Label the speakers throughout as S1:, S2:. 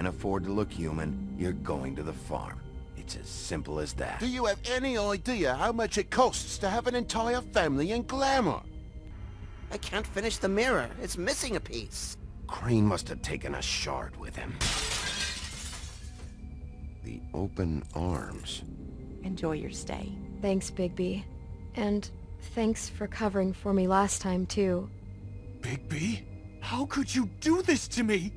S1: can't afford to look human, you're going to the farm. It's as simple as that.
S2: Do you have any idea how much it costs to have an entire family in glamour?
S3: I can't finish the mirror. It's missing a piece.
S1: Crane must have taken a shard with him. The open arms.
S4: Enjoy your stay.
S5: Thanks, Bigby. And thanks for covering for me last time, too.
S6: Bigby? How could you do this to me?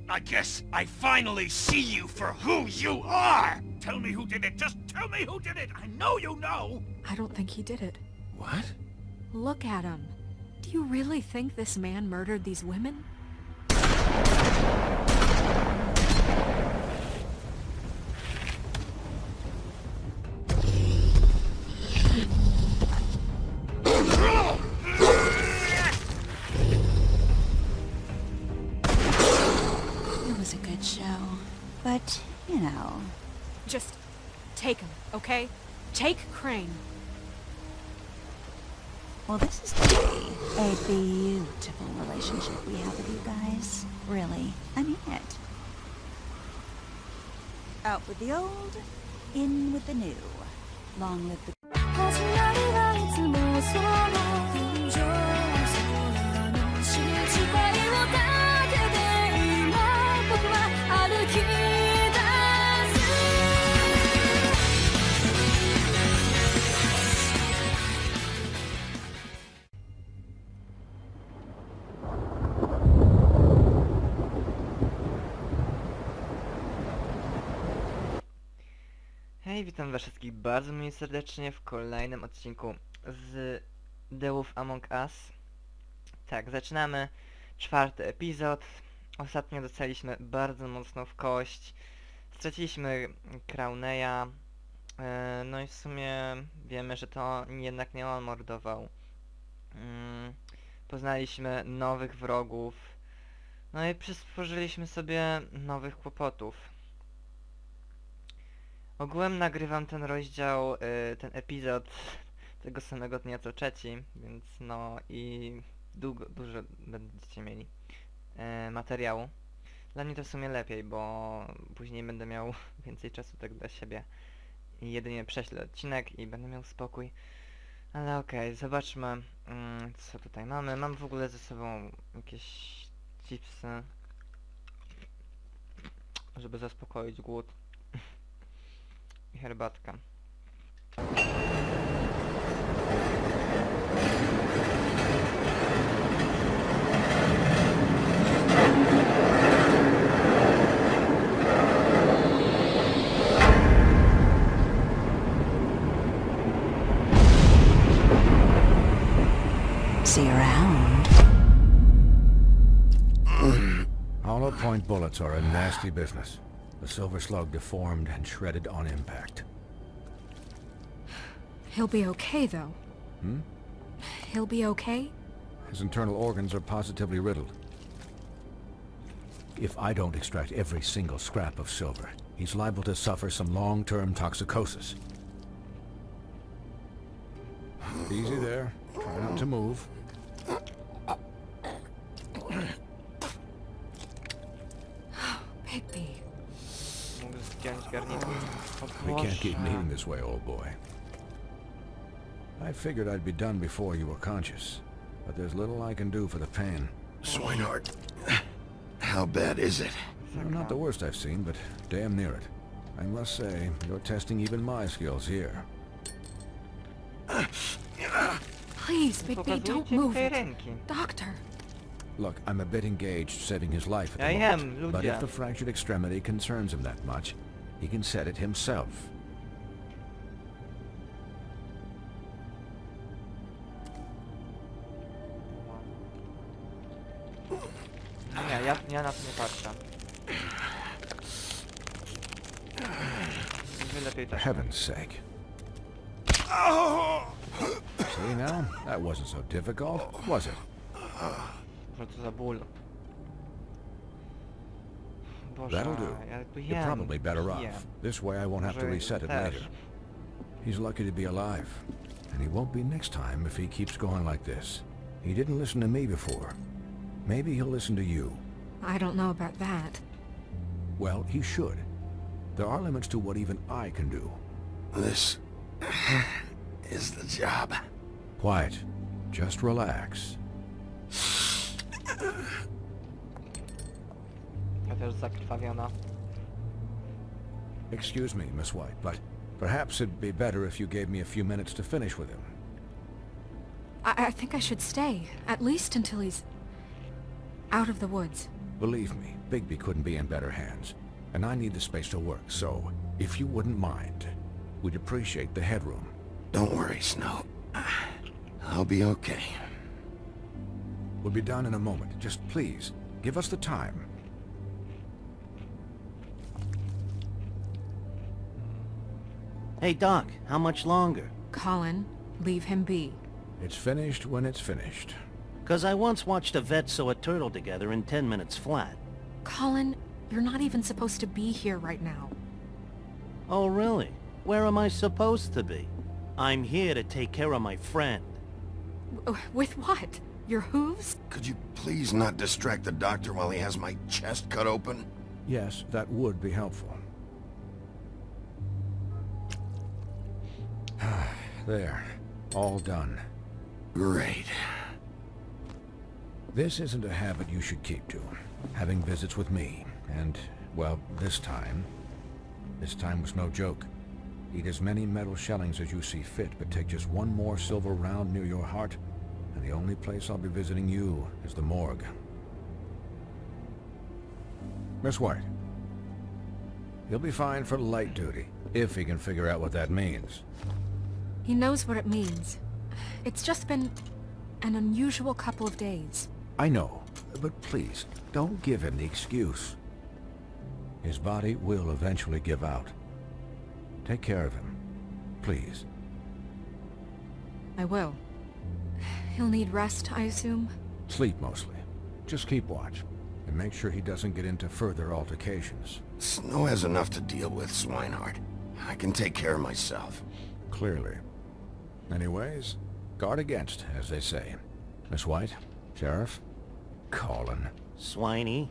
S6: I guess I finally see you for who you are! Tell me who did it! Just tell me who did it! I know you know!
S4: I don't think he did it.
S1: What?
S4: Look at him. Do you really think this man murdered these women?
S7: It was a good show, but, you know...
S4: Just take him, okay? Take Crane.
S7: Well, this is gonna be a beautiful relationship we have with you guys. Really, I mean it. Out with the old, in with the new. Long live the...
S8: Hej, witam was wszystkich bardzo miło serdecznie w kolejnym odcinku z Dełów Among Us. Tak, zaczynamy 4. epizod. Ostatnio dostaliśmy bardzo mocno w kość. Straciliśmy Crowneya. No i w sumie wiemy, że to jednak nie on mordował. Poznaliśmy nowych wrogów. No i przysporzyliśmy sobie nowych kłopotów. Ogółem nagrywam ten rozdział, ten epizod tego samego dnia co trzeci, więc no i dużo będziecie mieli materiału. Dla mnie to w sumie lepiej, bo później będę miał więcej czasu tak dla siebie i jedynie prześlę odcinek i będę miał spokój. Ale okej, zobaczmy co tutaj mamy. Mam w ogóle ze sobą jakieś chipsy, żeby zaspokoić głód. I herbatka.
S7: See you around.
S9: Hollow point bullets are a nasty business. The silver slug deformed and shredded on impact.
S4: He'll be okay, though.
S9: Hmm?
S4: He'll be okay?
S9: His internal organs are positively riddled. If I don't extract every single scrap of silver, he's liable to suffer some long-term toxicosis. Easy there. Try not to move.
S4: Bigby.
S9: We can't keep meeting this way, old boy. I figured I'd be done before you were conscious, but there's little I can do for the pain.
S1: Swinehart, how bad is it?
S9: Well, not the worst I've seen, but damn near it. I must say, you're testing even my skills here.
S4: Please, Bigby, don't move it. Doctor.
S9: Look, I'm a bit engaged saving his life at the
S8: I
S9: moment,
S8: am,
S9: but if
S8: ludzie.
S9: the fractured extremity concerns him that much, he can set it himself.
S8: Nie, ja na to nie patrzę. Lepiej
S9: For
S8: tak.
S9: heaven's sake. See now? That wasn't so difficult, was it?
S8: Co to za ból. Boże,
S9: That'll do.
S8: jakby
S9: You're probably better off. This way I won't have to reset it later. He's lucky to be alive. And he won't be next time if he keeps going like this. He didn't listen to me before. Maybe he'll listen to you.
S4: I don't know about that.
S9: well, he should. There are limits to what even I can do.
S1: This is the job.
S9: Quiet. Just relax.
S8: Ja też zakrwawiona.
S9: Excuse me, Miss White, but perhaps it'd be better if you gave me a few minutes to finish with him.
S4: I think I should stay, at least until he's out of the woods.
S9: Believe me, Bigby couldn't be in better hands, and I need the space to work, so if you wouldn't mind, we'd appreciate the headroom.
S1: Don't worry, Snow. I'll be okay.
S9: We'll be done in a moment. Just please, give us the time.
S10: Hey, Doc, how much longer?
S4: Colin, leave him be.
S9: It's finished when it's finished.
S10: 'Cause I once watched a vet sew a turtle together in 10 minutes flat.
S4: Colin, you're not even supposed to be here right now.
S10: Oh, really? Where am I supposed to be? I'm here to take care of my friend.
S4: With what? Your hooves?
S1: Could you please not distract the doctor while he has my chest cut open?
S9: Yes, that would be helpful. There. All done.
S1: Great.
S9: This isn't a habit you should keep to. Having visits with me. And, well, this time was no joke. Eat as many metal shellings as you see fit, but take just one more silver round near your heart, and the only place I'll be visiting you is the morgue. Miss White. He'll be fine for light duty, if he can figure out what that means.
S4: He knows what it means. It's just been an unusual couple of days.
S9: I know, but please, don't give him the excuse. His body will eventually give out. Take care of him, please.
S4: I will. He'll need rest, I assume?
S9: Sleep mostly. Just keep watch, and make sure he doesn't get into further altercations.
S1: Snow has enough to deal with, Swinehart. I can take care of myself.
S9: Clearly. Anyways, guard against, as they say. Miss White, Sheriff, Colin.
S10: Swiney.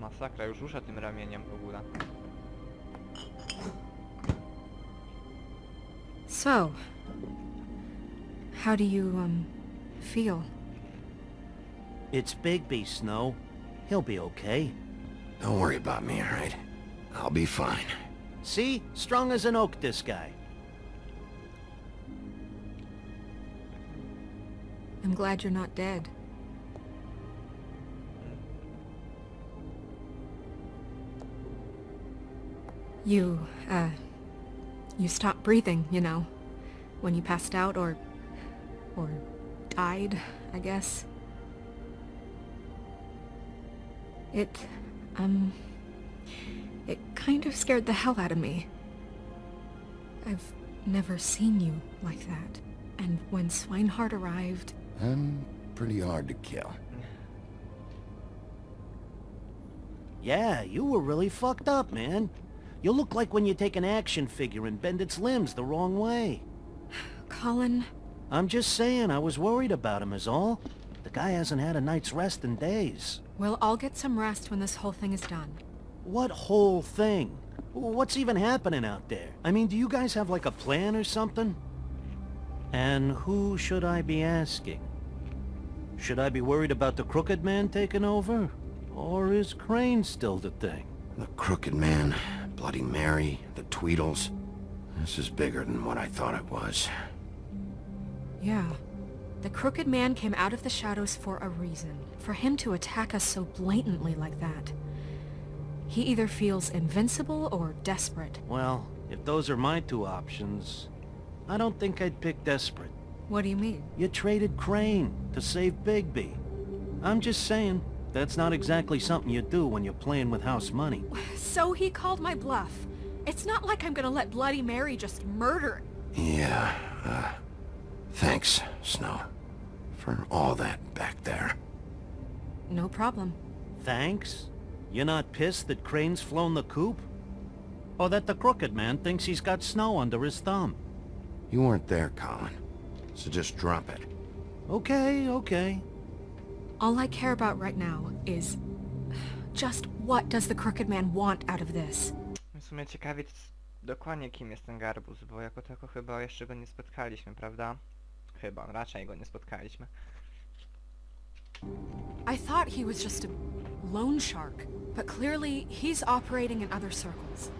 S8: Masakra, już rusza tym ramieniem w ogóle.
S4: So, how do you, feel?
S10: It's Bigby, Snow. He'll be okay.
S1: Don't worry about me, all right? I'll be fine.
S10: See? Strong as an oak, this guy.
S4: I'm glad you're not dead. You stopped breathing, you know, when you passed out or died, I guess. It kind of scared the hell out of me. I've never seen you like that. And when Swinehart arrived...
S1: I'm pretty hard to kill.
S10: Yeah, you were really fucked up, man. You look like when you take an action figure and bend its limbs the wrong way.
S4: Colin...
S10: I'm just saying, I was worried about him is all. The guy hasn't had a night's rest in days.
S4: Well, I'll get some rest when this whole thing is done.
S10: What whole thing? What's even happening out there? I mean, do you guys have like a plan or something? And who should I be asking? Should I be worried about the Crooked Man taking over? Or is Crane still the thing?
S1: The Crooked Man, Bloody Mary, the Tweedles. This is bigger than what I thought it was.
S4: Yeah. The Crooked Man came out of the shadows for a reason. For him to attack us so blatantly like that. He either feels invincible or desperate.
S10: Well, if those are my two options, I don't think I'd pick desperate.
S4: What do you mean?
S10: You traded Crane to save Bigby. I'm just saying, that's not exactly something you do when you're playing with house money.
S4: So he called my bluff. It's not like I'm gonna let Bloody Mary just murder...
S1: Yeah, thanks, Snow, for all that back there.
S4: No problem.
S10: Thanks? You're not pissed that Crane's flown the coop? Or that the Crooked Man thinks he's got Snow under his thumb?
S1: You weren't there, Colin. So just drop it.
S10: Okay, okay.
S4: All I care about right now is... just what does the Crooked Man want out of this?
S8: W sumie ciekawić dokładnie kim jest ten garbus, bo jako tako chyba jeszcze go nie spotkaliśmy, prawda? Chyba, raczej go nie spotkaliśmy.
S4: I thought he was just a loan shark, but clearly he's operating in other circles.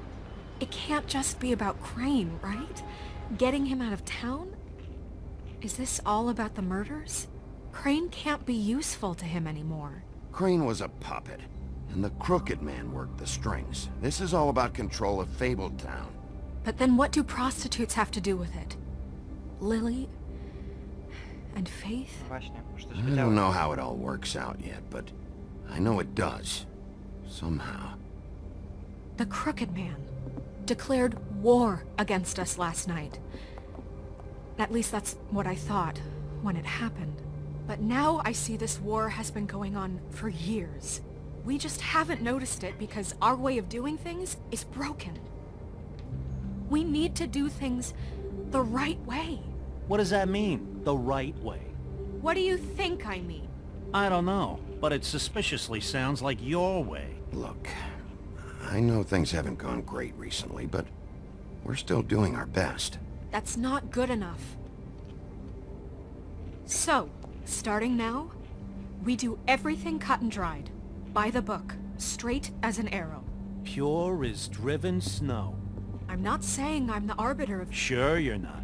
S4: It can't just be about Crane, right? Getting him out of town? Is this all about the murders? Crane can't be useful to him anymore.
S1: Crane was a puppet, and the Crooked Man worked the strings. This is all about control of Fabletown.
S4: But then what do prostitutes have to do with it? Lily? And Faith?
S8: Właśnie, już to
S1: I
S8: się
S1: don't
S8: działo.
S1: know how it all works out yet, but I know it does. Somehow.
S4: The Crooked Man declared war against us last night. At least that's what I thought when it happened. But now I see this war has been going on for years. We just haven't noticed it because our way of doing things is broken. We need to do things the right way.
S10: What does that mean, the right way?
S4: What do you think I mean?
S10: I don't know, but it suspiciously sounds like your way.
S1: Look, I know things haven't gone great recently, but we're still doing our best.
S4: That's not good enough. So, starting now, we do everything cut and dried. By the book, straight as an arrow.
S10: Pure as driven snow.
S4: I'm not saying I'm the arbiter of...
S10: Sure you're not.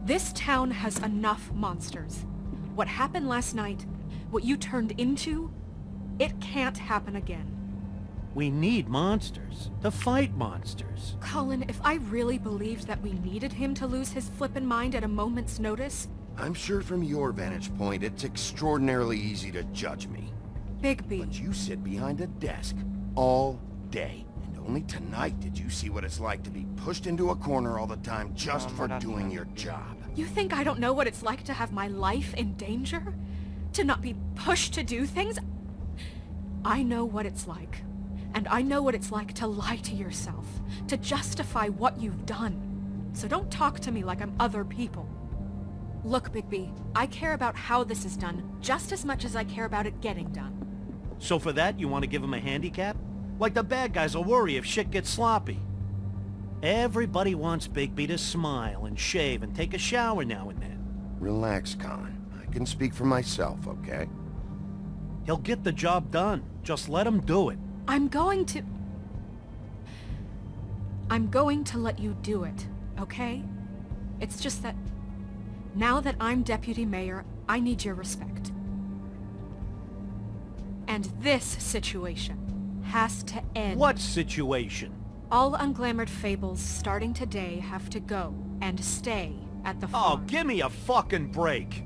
S4: This town has enough monsters. What happened last night, what you turned into, it can't happen again.
S10: We need monsters. To fight monsters.
S4: Colin, if I really believed that we needed him to lose his flippin' mind at a moment's notice...
S1: I'm sure from your vantage point, it's extraordinarily easy to judge me.
S4: Bigby.
S1: But you sit behind a desk all day. And only tonight did you see what it's like to be pushed into a corner all the time just for doing your job.
S4: You think I don't know what it's like to have my life in danger? To not be pushed to do things? I know what it's like. And I know what it's like to lie to yourself. To justify what you've done. So don't talk to me like I'm other people. Look, Bigby, I care about how this is done just as much as I care about it getting done.
S10: So for that, you want to give him a handicap? Like the bad guys will worry if shit gets sloppy. Everybody wants Bigby to smile and shave and take a shower now and then.
S1: Relax, Colin. I can speak for myself, okay?
S10: He'll get the job done. Just let him do it.
S4: I'm going to let you do it, okay? It's just that now that I'm deputy mayor, I need your respect. And this situation has to end.
S10: What situation?
S4: All unglamored fables starting today have to go and stay at the
S10: Oh,
S4: farm.
S10: give me a fucking break.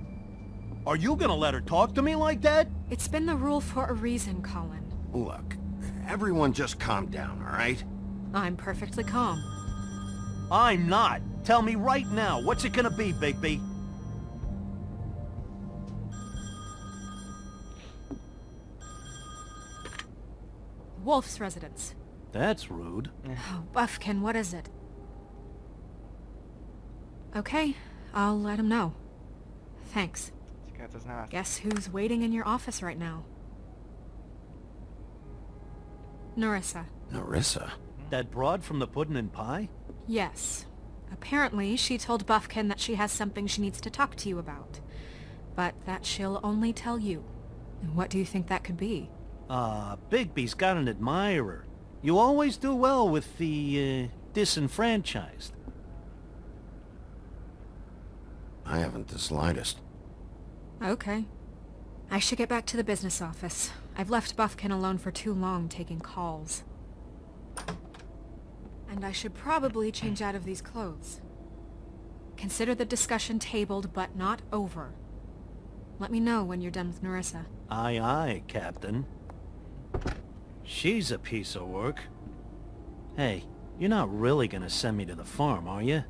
S10: Are you gonna let her talk to me like that?
S4: It's been the rule for a reason, Colin.
S1: Look, everyone just calm down, all right?
S4: I'm perfectly calm.
S10: I'm not. Tell me right now, what's it gonna be, Bigby?
S4: Wolf's residence.
S10: That's rude.
S4: Oh, Buffkin, what is it? Okay, I'll let him know. Thanks.
S8: Ciekawe co znalazł.
S4: Guess who's waiting in your office right now? Narissa.
S1: Narissa?
S10: That broad from the puddin' and pie?
S4: Yes. Apparently, she told Buffkin that she has something she needs to talk to you about. But that she'll only tell you. What do you think that could be?
S10: Bigby's got an admirer. You always do well with the, disenfranchised.
S1: I haven't the slightest.
S4: Okay. I should get back to the business office. I've left Buffkin alone for too long taking calls. And I should probably change out of these clothes. Consider the discussion tabled but not over. Let me know when you're done with Narissa.
S10: Aye, aye, Captain. She's a piece of work. Hey, you're not really gonna send me to the farm, are you?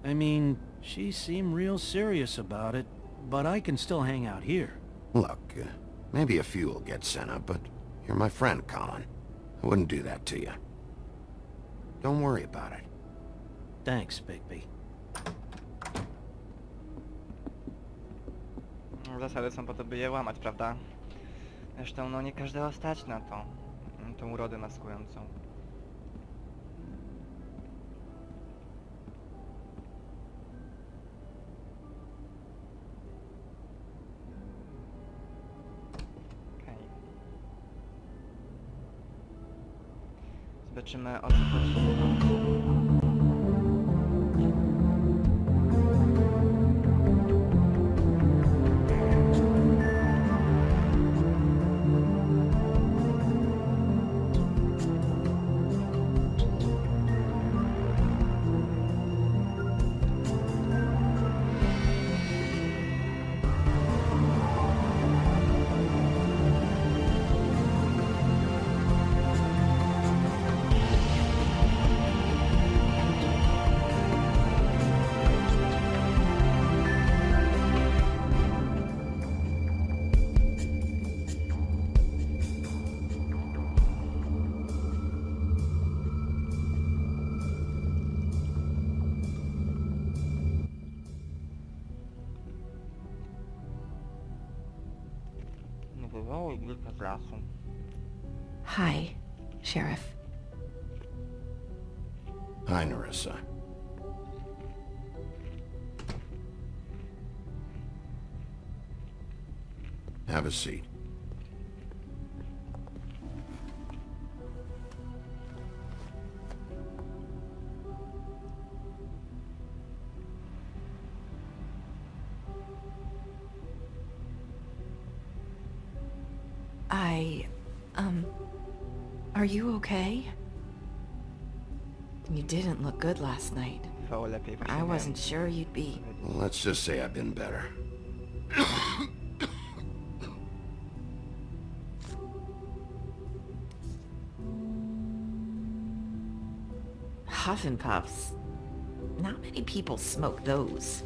S10: I mean, she seemed real serious about it, but I can still hang out here.
S1: Look, maybe a few will get sent up, but you're my friend, Colin. I wouldn't do that to you. Don't worry about it.
S10: Thanks, Bigby.
S8: Zasady są po to, by je łamać, prawda? Zresztą, no nie każdego stać na to. Tą urodę maskującą. Okej. Zobaczymy, o co chodzi. Wywołał wilka z lasu.
S5: Hi, Sheriff.
S1: Hi, Nerissa. Have a seat.
S5: Are you okay? You didn't look good last night.
S8: Wywołał lepiej, bo się
S5: I
S8: miałem
S5: wasn't sure you'd be.
S1: Well, let's just say I've been better.
S5: Huff and puffs. Not many people smoke those.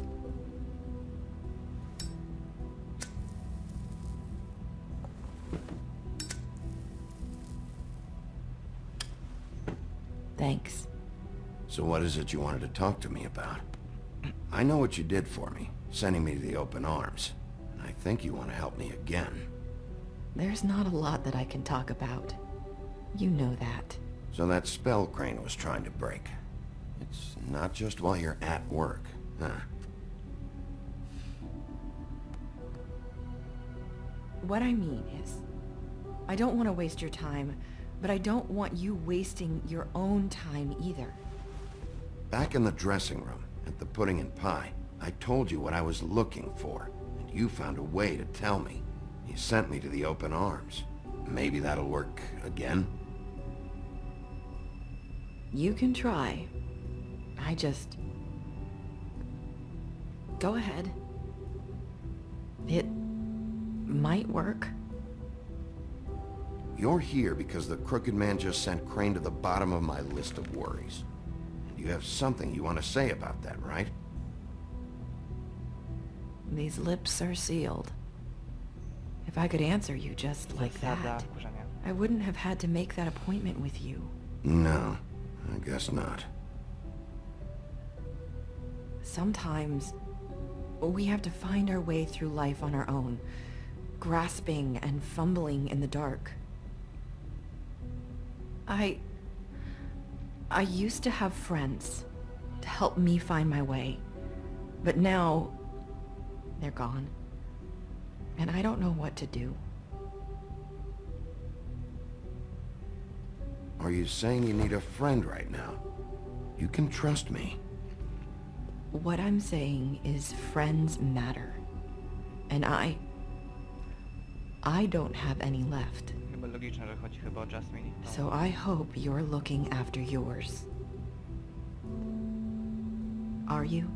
S5: Thanks.
S1: So what is it you wanted to talk to me about? I know what you did for me, sending me to the open arms. And I think you want to help me again.
S5: There's not a lot that I can talk about. You know that.
S1: So that spell Crane was trying to break. It's not just while you're at work, huh?
S11: What I mean is, I don't want to waste your time, but I don't want you wasting your own time either.
S1: Back in the dressing room, at the pudding and pie, I told you what I was looking for, and you found a way to tell me. You sent me to the open arms. Maybe that'll work again?
S11: You can try. I just... Go ahead. It might work.
S1: You're here because the crooked man just sent Crane to the bottom of my list of worries. You have something you want to say about that, right?
S11: These lips are sealed. If I could answer you just like
S8: Zasada
S11: that,
S8: wkurzenia.
S11: I wouldn't have had to make that appointment with you.
S1: No, I guess not.
S11: Sometimes, we have to find our way through life on our own, grasping and fumbling in the dark. I used to have friends to help me find my way, but now they're gone, and I don't know what to do.
S1: Are you saying you need a friend right now? You can trust me.
S11: What I'm saying is friends matter, and I don't have any left.
S8: Chyba logiczne, że chodzi chyba o Jasmine.
S11: So I hope you're looking after yours. Are you?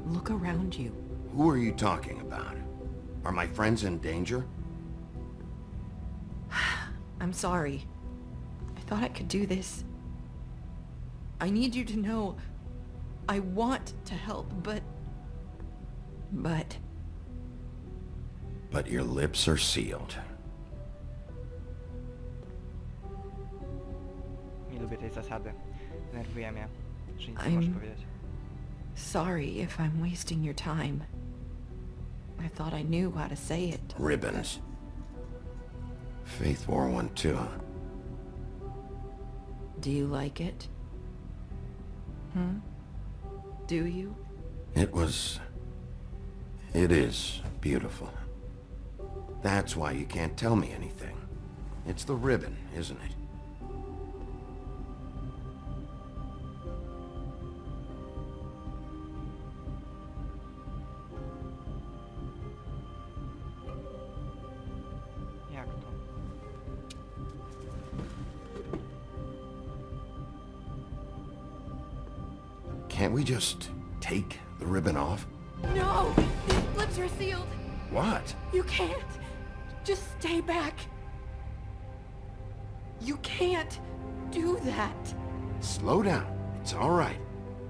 S11: Look around you.
S1: Who are you talking about? Are my friends in danger?
S11: I'm sorry. I thought I could do this. I need you to know I want to help, but...
S1: But your lips are sealed.
S8: Nie lubię tej zasady. Nerwuje mnie, że nic nie możesz
S11: I'm
S8: powiedzieć.
S11: sorry if I'm wasting your time. I thought I knew how to say it.
S1: Ribbons. Faith wore one too.
S11: Do you like it? Do you?
S1: It is beautiful. That's why you can't tell me anything. It's the ribbon, isn't it?
S8: Jak to?
S1: Can't we just take the ribbon off?
S11: No! These lips are sealed!
S1: What?
S11: You can't! Just stay back! You can't do that!
S1: Slow down. It's all right.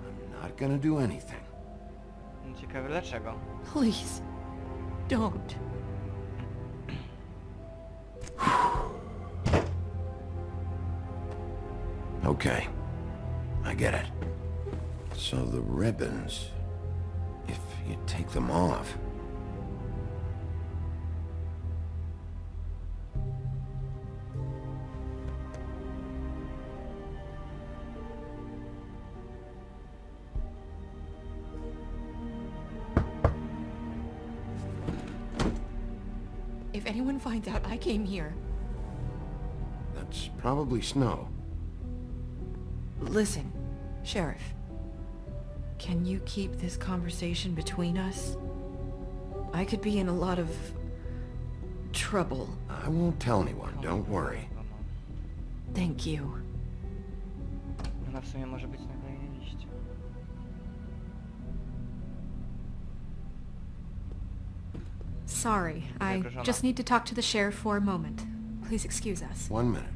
S1: I'm not gonna do anything.
S8: Ciekawe dlaczego.
S11: Please, don't.
S1: Okay. I get it. So the ribbons, if you take them off...
S11: If anyone finds out I came here...
S1: That's probably snow.
S11: Listen, Sheriff. Can you keep this conversation between us? I could be in a lot of... trouble.
S1: I won't tell anyone, don't worry.
S11: Thank you.
S8: Ona w sumie może być na kolejnej liście.
S4: Sorry, I just need to talk to the sheriff for a moment. Please excuse us.
S1: 1 minute.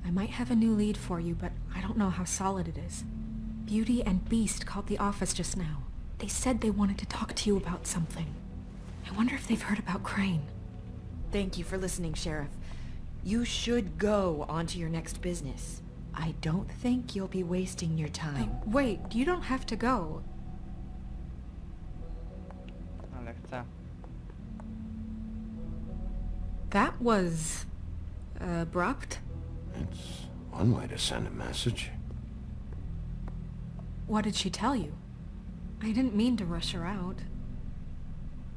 S4: I might have a new lead for you, but I don't know how solid it is. Beauty and Beast called the office just now. They said they wanted to talk to you about something. I wonder if they've heard about Crane.
S11: Thank you for listening, Sheriff. You should go on to your next business. I don't think you'll be wasting your time.
S4: Wait, you don't have to go.
S8: Ale chcę.
S4: That was... abrupt?
S1: It's one way to send a message.
S4: What did she tell you? I didn't mean to rush her out.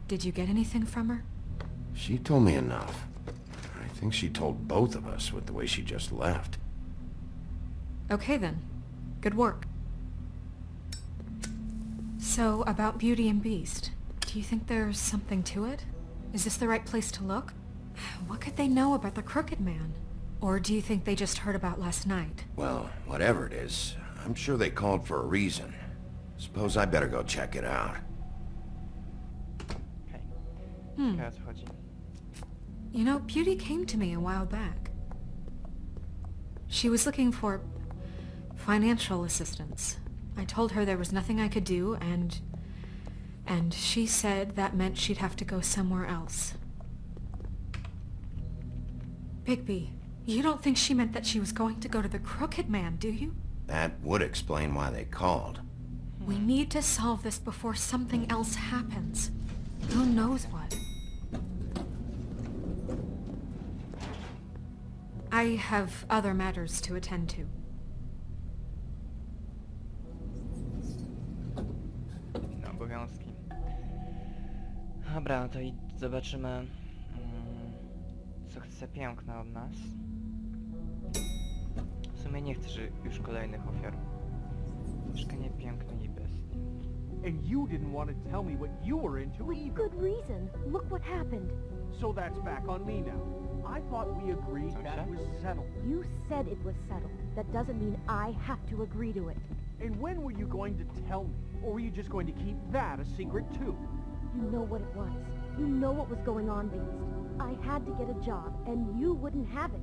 S4: Did you get anything from her?
S1: She told me enough. I think she told both of us with the way she just left.
S4: Okay then. Good work. So, about Beauty and Beast, do you think there's something to it? Is this the right place to look? What could they know about the Crooked Man? Or do you think they just heard about last night?
S1: Well, whatever it is, I'm sure they called for a reason. Suppose I better go check it out.
S8: Okej. Ciekawe o co chodzi.
S4: You know, Beauty came to me a while back. She was looking for financial assistance. I told her there was nothing I could do, and she said that meant she'd have to go somewhere else. Bigby, you don't think she meant that she was going to go to the Crooked Man, do you?
S1: That would explain why they called.
S4: We need to solve this before something else happens. Who knows what? I have other matters to attend to.
S8: No, obowiązki. Dobra, to i zobaczymy, co chce piękna od nas. W sumie nie chcę już kolejnych ofiar. Mieszkanie pięknej i bestii.
S6: And you didn't want to tell me what you were into either.
S12: Good reason. Look what happened.
S6: So that's back on me now. I thought we agreed that was settled.
S12: You said it was settled. That doesn't mean I have to agree to it.
S6: And when were you going to tell me? Or were you just going to keep that a secret too?
S12: You know what it was. You know what was going on, Beast. I had to get a job, and you wouldn't have it.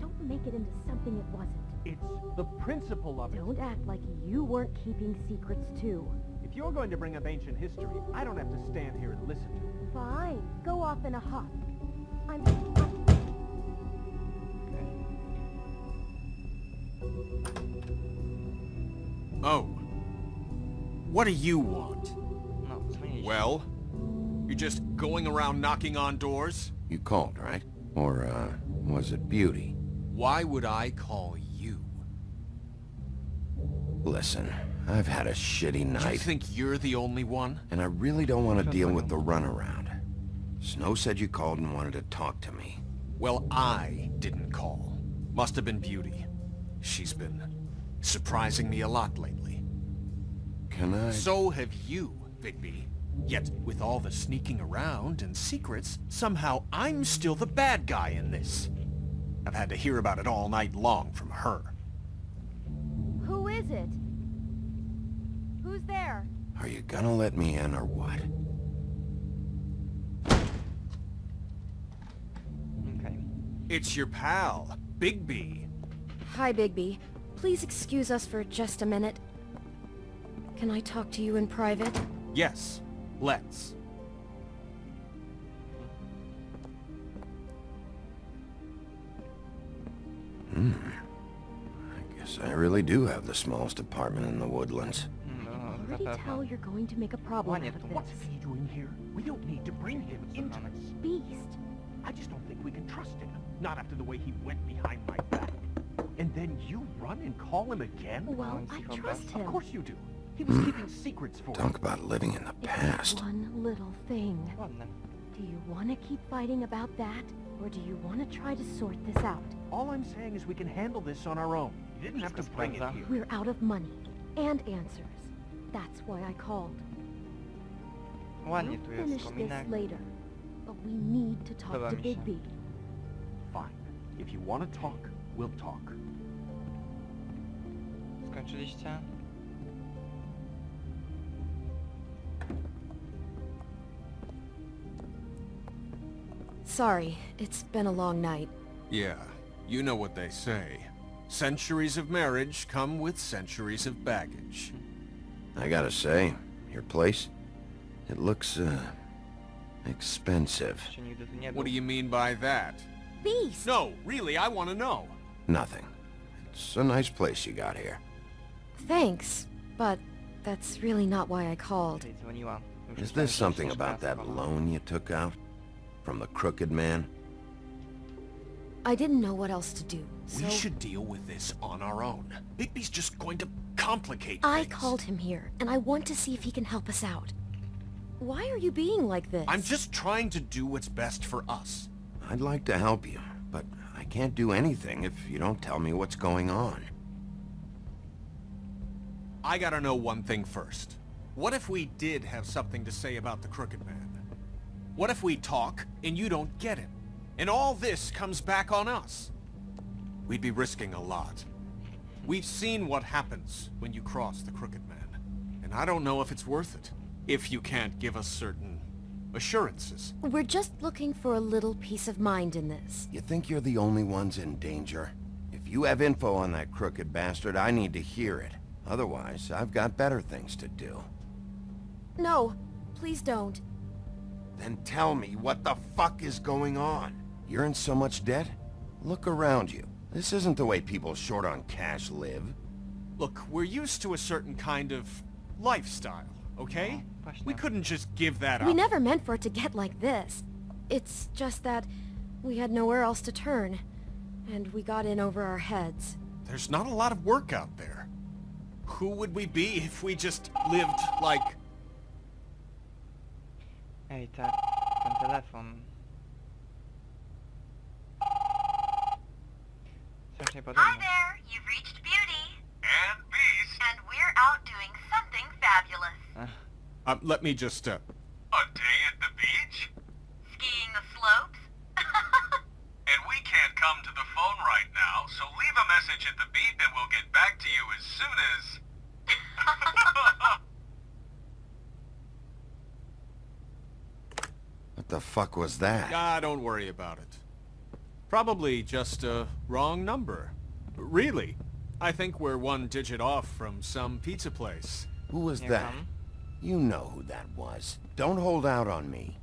S12: Don't make it into something it wasn't.
S6: It's the principle of it.
S12: Don't act like you weren't keeping secrets too.
S6: If you're going to bring up ancient history, I don't have to stand here and listen to it.
S12: Fine. Go off in a huff. I'm...
S6: Oh. What do you want?
S8: No, zmieniliśmy.
S6: Well, you're just going around knocking on doors?
S1: You called, right? Or, was it Beauty?
S6: Why would I call you?
S1: Listen, I've had a shitty
S6: Do you
S1: night,
S6: think you're the only one?
S1: and I really don't want to deal with the runaround. Snow said you called and wanted to talk to me.
S6: Well, I didn't call. Must have been Beauty. She's been surprising me a lot lately.
S1: Can I...
S6: So have you, Bigby. Yet, with all the sneaking around and secrets, somehow I'm still the bad guy in this. I've had to hear about it all night long from her.
S12: Who is it? Who's there?
S1: Are you gonna let me in or what?
S8: Okej.
S6: It's your pal, Bigby.
S5: Hi, Bigby. Please excuse us for just a minute. Can I talk to you in private?
S6: Yes, let's.
S1: I guess I really do have the smallest apartment in the woodlands.
S8: No,
S12: Already
S8: na
S12: tell
S8: pewno.
S12: you're going to make a problem
S8: Ładnie
S12: out of
S8: tu.
S12: this.
S13: What's he doing here? We don't need to bring him into this.
S12: Beast.
S13: I just don't think we can trust him. Not after the way he went behind my back. And then you run and call him again?
S12: Well,
S8: Oh,
S12: I
S8: he's
S12: trust
S13: Of
S12: him.
S13: course you do. He was keeping secrets for
S1: Talk
S13: you.
S1: about living in the
S12: It's
S1: past.
S12: one little thing.
S8: Ładne.
S12: Do you want to keep fighting about that? Or do you want to try to sort this out?
S13: All I'm saying is we can handle this on our own. You didn't have to bring it here.
S12: We're out of money. And answers. That's why I called.
S8: Ładnie
S12: We'll
S8: tu jest
S12: finish this
S8: kominek.
S12: later. But we need to talk
S8: Podoba
S12: to
S8: mi się.
S12: Bigby.
S13: Fine. If you want to talk, we'll talk.
S8: Skończyliście?
S5: Sorry, it's been a long night.
S6: Yeah, you know what they say. Centuries of marriage come with centuries of baggage.
S1: I gotta say, your place, it looks, expensive.
S8: Jeszcze nigdy tu nie był.
S6: What do you mean by that?
S12: Beast!
S6: No, really, I want to know.
S1: Nothing. It's a nice place you got here.
S5: Thanks, but that's really not why I called.
S8: Czyli dzwoniła. Już
S1: Is
S8: myślałem,
S1: this
S8: że
S1: something
S8: już
S1: about that
S8: mieszkała.
S1: loan you took out? From the crooked man?
S5: I didn't know what else to do, so
S6: We should deal with this on our own. Bigby's just going to complicate
S5: I
S6: things.
S5: called him here, and I want to see if he can help us out. Why are you being like this?
S6: I'm just trying to do what's best for us.
S1: I'd like to help you, but I can't do anything if you don't tell me what's going on.
S6: I gotta know one thing first. What if we did have something to say about the Crooked Man? What if we talk and you don't get him? And all this comes back on us? We'd be risking a lot. We've seen what happens when you cross the Crooked Man. And I don't know if it's worth it. If you can't give us certain assurances.
S5: We're just looking for a little peace of mind in this.
S1: You think you're the only ones in danger? If you have info on that crooked bastard, I need to hear it. Otherwise, I've got better things to do.
S5: No, please don't.
S1: Then tell me what the fuck is going on. You're in so much debt? Look around you. This isn't the way people short on cash live.
S6: Look, we're used to a certain kind of lifestyle, okay?
S8: Właśnie.
S6: We couldn't just give that
S5: We
S6: up.
S5: never meant for it to get like this. It's just that we had nowhere else to turn, and we got in over our heads.
S6: There's not a lot of work out there. Who would we be if we just lived like...
S8: Ej, tak, ten telefon. Strasznie podobny.
S14: Hi there, you've reached Beauty. And Beast. And we're out doing something fabulous.
S6: let me just,
S14: A day at the beach? Skiing the slopes? And we can't come to the phone right now, so leave a message at the beep and we'll get back to you as soon as...
S1: What the fuck was that?
S6: don't worry about it. Probably just a wrong number. Really, I think we're one digit off from some pizza place.
S1: Who was
S8: Nie
S1: that?
S8: wiem.
S1: You know who that was. Don't hold out on me.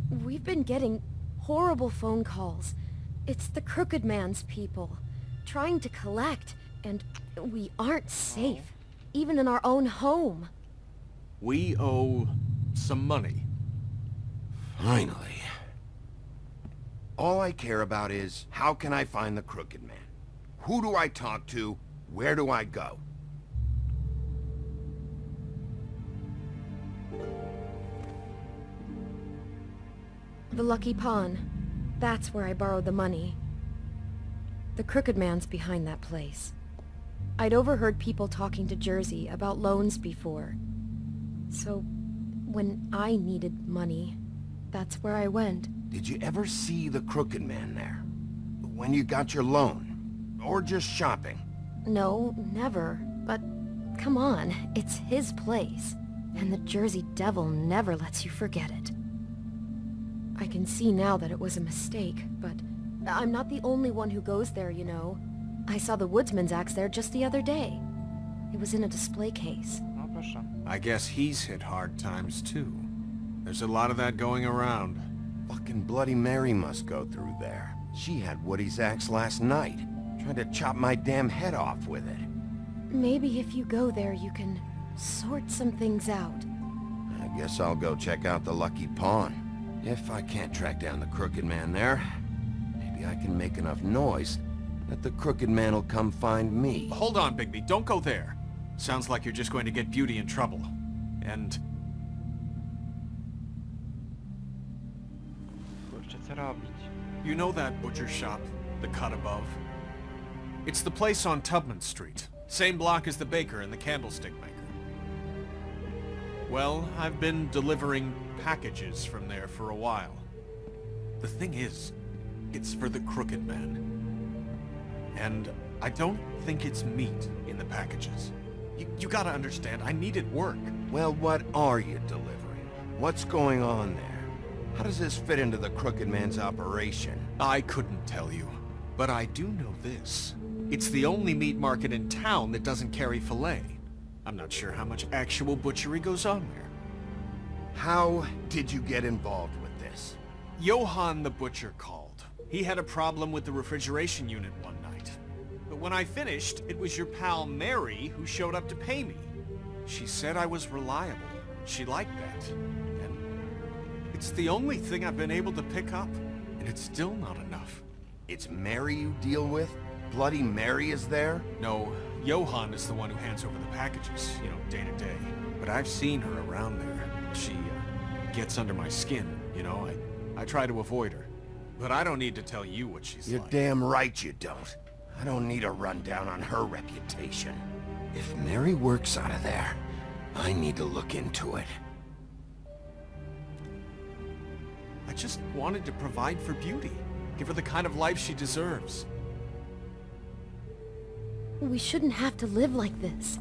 S5: We've been getting horrible phone calls. It's the Crooked Man's people, trying to collect, And we aren't safe, even in our own home.
S6: We owe some money.
S1: Finally. All I care about is, how can I find the Crooked Man? Who do I talk to? Where do I go?
S5: The Lucky Pawn. That's where I borrowed the money. The Crooked Man's behind that place. I'd overheard people talking to Jersey about loans before. So, when I needed money, that's where I went.
S1: Did you ever see the Crooked Man there? When you got your loan? Or just shopping?
S5: No, never. But, come on, it's his place. And the Jersey Devil never lets you forget it. I can see now that it was a mistake, but I'm not the only one who goes there, you know. I saw the woodsman's axe there just the other day. It was in a display case.
S8: No proszę.
S6: I guess he's hit hard times too. There's a lot of that going around.
S1: Fucking Bloody Mary must go through there. She had Woody's axe last night. Tried to chop my damn head off with it.
S5: Maybe if you go there, you can sort some things out.
S1: I guess I'll go check out the Lucky Pawn. If I can't track down the Crooked Man there, maybe I can make enough noise that the Crooked Man will come find me.
S6: Hold on, Bigby. Don't go there. Sounds like you're just going to get Beauty in trouble. And...
S8: Kurczę, co robić?
S6: you know that butcher shop, the cut above? It's the place on Tubman Street. Same block as the baker and the candlestick maker. Well, I've been delivering packages from there for a while. The thing is, it's for the Crooked Man. And I don't think it's meat in the packages. You gotta understand, I needed work.
S1: Well, what are you delivering? What's going on there? How does this fit into the Crooked Man's operation?
S6: I couldn't tell you, but I do know this. It's the only meat market in town that doesn't carry filet. I'm not sure how much actual butchery goes on there.
S1: How did you get involved with this?
S6: Johann the butcher called. He had a problem with the refrigeration unit one night. But when I finished, it was your pal Mary who showed up to pay me. She said I was reliable. She liked that. And it's the only thing I've been able to pick up, and it's still not enough.
S1: It's Mary you deal with? Bloody Mary is there?
S6: No, Johann is the one who hands over the packages, you know, day to day. But I've seen her around there. She gets under my skin, you know. I try to avoid her. But I don't need to tell you what she's
S1: You're
S6: like.
S1: damn right you don't. I don't need a rundown on her reputation. If Mary works out of there, I need to look into it.
S6: I just wanted to provide for Beauty. Give her the kind of life she deserves.
S5: We shouldn't have to live like this.